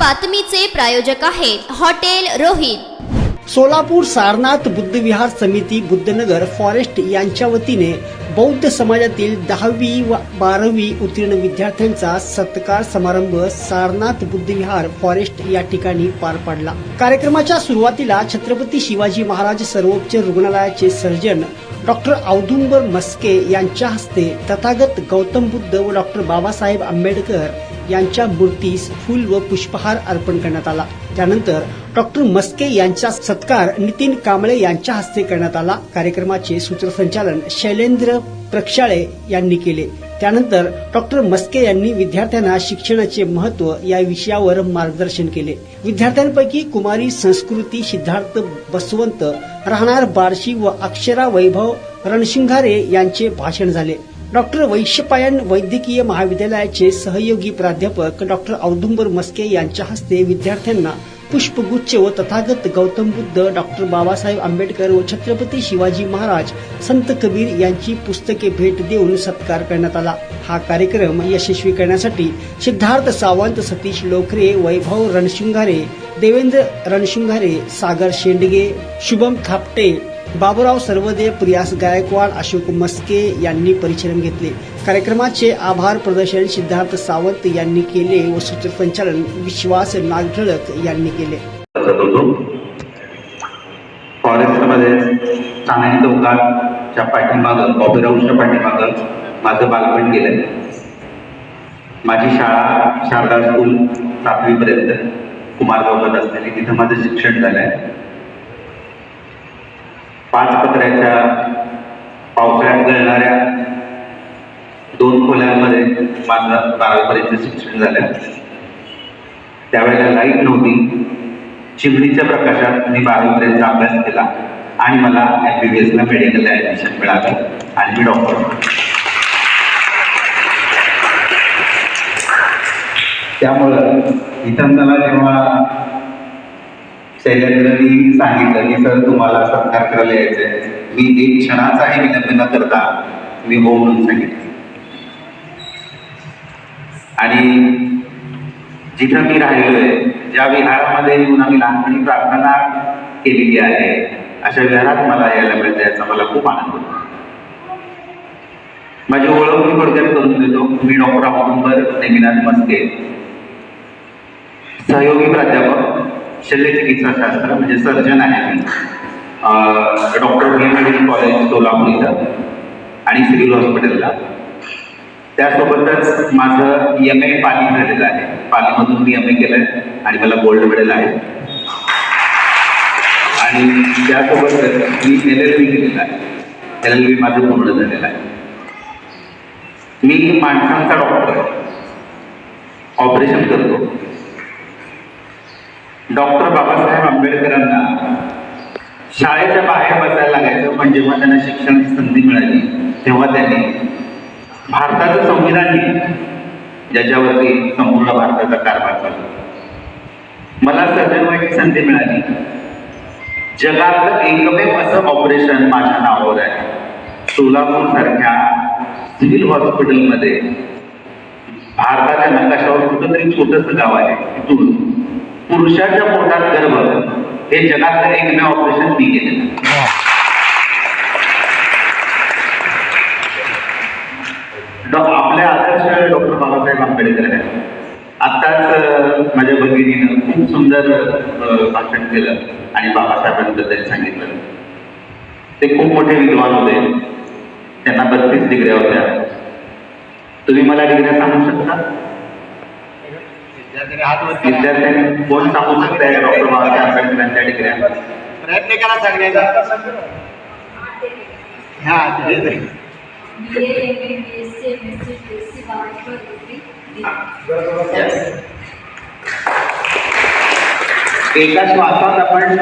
बातमीचे प्रायोजक आहेत हॉटेल रोहित। सोलापूर सारनाथ बुद्धविहार समिती बुद्धनगर फॉरेस्ट यांच्या वतीने बौद्ध समाजातील 10वी व 12वी उत्तीर्ण विद्यार्थ्यांचा सत्कार समारंभ सारनाथ बुद्धविहार फॉरेस्ट या ठिकाणी पार पडला। कार्यक्रमाच्या सुरुवातीला छत्रपती शिवाजी महाराज सर्वोपचार रुग्णालयाचे सर्जन डॉक्टर औदुंबर मस्के यांच्या हस्ते तथागत गौतम बुद्ध व डॉक्टर बाबासाहेब आंबेडकर यांच्या मूर्तीस फूल व पुष्पहार अर्पण करण्यात आला। त्यानंतर डॉक्टर मस्के यांचा सत्कार नितीन कांबळे यांच्या हस्ते करण्यात आला। कार्यक्रमाचे सूत्रसंचालन शैलेंद्र प्रक्षाळे यांनी केले। त्यानंतर डॉक्टर मस्के यांनी विद्यार्थ्यांना शिक्षणाचे महत्त्व या विषयावर मार्गदर्शन केले। विद्यार्थ्यांपैकी कुमारी संस्कृती सिद्धार्थ बसवंत राहणार बार्शी व अक्षरा वैभव रणशिंगारे यांचे भाषण झाले। डॉक्टर वैश्यपायन वैद्यकीय महाविद्यालयाचे सहयोगी प्राध्यापक डॉक्टर औदुंबर मस्के यांच्या हस्ते विद्यार्थ्यांना पुष्पगुच्छ व तथागत गौतम बुद्ध डॉक्टर बाबासाहेब आंबेडकर व छत्रपती शिवाजी महाराज संत कबीर यांची पुस्तके भेट देऊन सत्कार करण्यात आला। हा कार्यक्रम यशस्वी करण्यासाठी सिद्धार्थ सावंत, सतीश लोखरे, वैभव रणशिंगारे, देवेंद्र रणशिंगारे, सागर शेंडगे, शुभम थापटे, बाबूराव सर्वदे, प्रियास गायकवाड, अशोक मस्के यांनी परिश्रम घेतले। कार्यक्रमाचे आभार प्रदर्शन सिद्धार्थ सावंत यांनी केले व सूत्रसंचालन विश्वास नागठळक यांनी केले। फॉरेस्टमध्ये चांगली चौकाच्या पाठीमागं कॉफी हाऊसच्या पाठीमागं माझं बालपण गेलं। माझी शाळा शारदा स्कूल 7वी पर्यंत कुमारगावात असलेली, तिथं माझं शिक्षण झालंय। 5 पत्र्याच्या पावसाळ्यात गळणाऱ्या 2 खोल्यांमध्ये माझं 12वीपर्यंत शिक्षण झालं। त्यावेळेला लाईट नव्हती, चिमणीच्या प्रकाशात मी 12वीपर्यंत अभ्यास केला आणि मला MBBS ला मेडिकलला ऍडमिशन मिळालं आणि मी डॉक्टर। त्यामुळं इथं मला जेव्हा शैलेंद्रनी सांगितलं की सर तुम्हाला सत्कार करायला यायचंय, मी एक क्षणाचाही विलंब न करता मी हो म्हणून सांगितलं। आणि जिथं मी राहिलोय, ज्या विहारामध्ये येऊन आम्ही लहानपणी प्रार्थना केलेली आहे, अशा विहारात मला यायला मिळतं याचा मला खूप आनंद होतो। माझी ओळख मी थोडक्यात करून देतो। मी डॉक्टर औदुंबर नेमिनाथ मस्के, सहयोगी प्राध्यापक शल्यचिकित्साशास्त्र म्हणजे सर्जन आहे मी, डॉक्टर मेडिकल कॉलेज सोलापूर इथं आणि सिव्हिल हॉस्पिटलला। त्यासोबतच माझं MA पाली झालेलं आहे। पालीमधून मी MA केलंय आणि मला गोल्ड मेडल आहे। आणि त्यासोबतच मी LLB केलेलं आहे। LLB माझं पूर्ण झालेलं आहे। मी माणसांचा डॉक्टर, ऑपरेशन करतो। डॉक्टर बाबासाहेब आंबेडकरांना शाळेच्या बाहेर बसायला लागायचं, पण जेव्हा त्यांना शिक्षणाची संधी मिळाली तेव्हा त्यांनी भारताचं संविधान लिहिलं, ज्याच्यावरती संपूर्ण भारताचा कारभार चालतो। मला सर्जन व्हायची संधी मिळाली। जगातलं एकमेव असं ऑपरेशन माझ्या नावावर आहे। सोलापूर सारख्या सिव्हिल हॉस्पिटलमध्ये भारताच्या नकाशावर कुठंतरी छोटंसं गाव आहे, तिथून पुरुषाच्या पोटात गर्भ हे जगातलं एकमेव ऑपरेशन मी केलेलं। आपल्या आदर्श डॉक्टर बाबासाहेब आंबेडकर आहेत। आत्ताच माझ्या भगिनीनं खूप सुंदर भाषण केलं आणि बाबासाहेबांबद्दल सांगितलं। ते खूप मोठे विद्वान होते, त्यांना 32 डिग्र्या होत्या। तुम्ही मला डिग्र्या सांगू शकता? विद्यार्थ्यांनी कोण सांगू शकता डॉक्टर बाबासाहेब आंबेडकरांच्या डिग्र्या? प्रयत्न करा सांगण्याचा। एका श्वासात आपण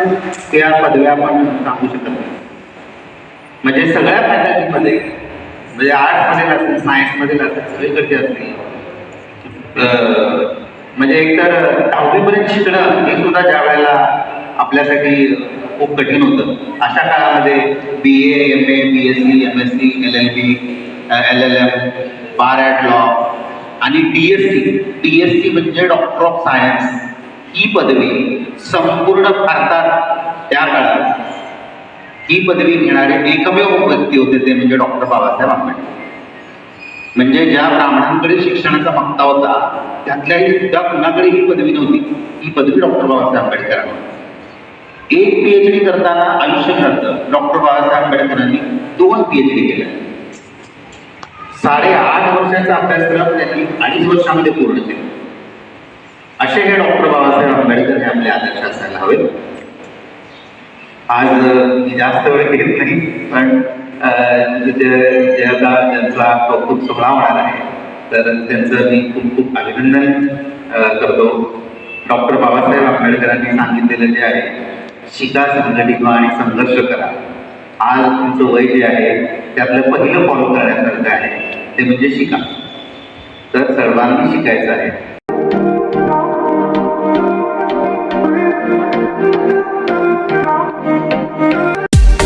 त्या पदव्या आपण सांगू शकत नाही। म्हणजे सगळ्या फॅकल्टीमध्ये, म्हणजे आर्ट्समध्ये असेल, सायन्समध्ये असेल, सगळीकडे असतील। म्हणजे एकतर 10वीपर्यंत शिकणं हे सुद्धा ज्या वेळेला आपल्यासाठी खूप कठीण होतं, अशा काळामध्ये BA, MA, BSc, MSc, LLB, LLM, bar at law आणि DSc म्हणजे डॉक्टर ऑफ सायन्स ही पदवी संपूर्ण भारतात त्या काळात ही पदवी घेणारे एकमेव व्यक्ती होते ते म्हणजे डॉक्टर बाबासाहेब आंबेडकर. म्हणजे ज्या ब्राह्मणांकडे शिक्षणाचा मागता होता त्यातल्याही सुद्धा कुणाकडे ही पदवी नव्हती. ही पदवी डॉक्टर बाबासाहेब आंबेडकरांना. एक PhD करताना आयुष्य घातलं. डॉक्टर बाबासाहेब आंबेडकरांनी 2 PhD केल्या. 8.5 वर्षाचा अभ्यासक्रम त्यांनी 2.5 वर्षामध्ये पूर्ण केला. असे हे डॉक्टर बाबासाहेब आंबेडकर हे आपले आदर्श असायला हवेत. आज मी जास्त वेळ घेत नाही, पण त्यांचा कौतुक सोहळा होणार आहे तर त्यांचं मी खूप खूप अभिनंदन करतो. डॉक्टर बाबासाहेब आंबेडकरांनी सांगितलेलं जे आहे, शिका, संघटित व्हा आणि संघर्ष करा. आज तुमचं वय जे आहे त्यातलं पहिलं फॉलो करण्यासारखं आहे ते म्हणजे शिका. तर सर्वांनी शिकायचं आहे.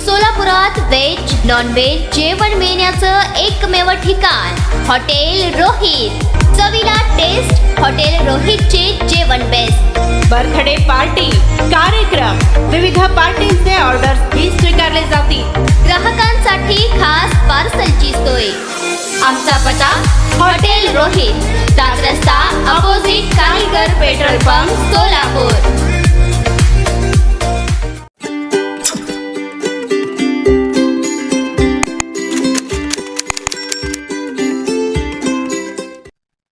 सोलापुरात व्हेज नॉन व्हेज जेवण मिळण्याचं एकमेव ठिकाण हॉटेल रोहित. चवीला टेस्ट हॉटेल रोहितचे जेवण बेस्ट. बर्थडे पार्टी, कार्यक्रम, विविध पार्टींचे ऑर्डर्सही स्वीकारले जातील. ग्राहकांसाठी खास पार्सलची सोय. आमचा पत्ता हॉटेल रोहित, 7 रस्ता opposite Kaligar petrol pump, Solapur.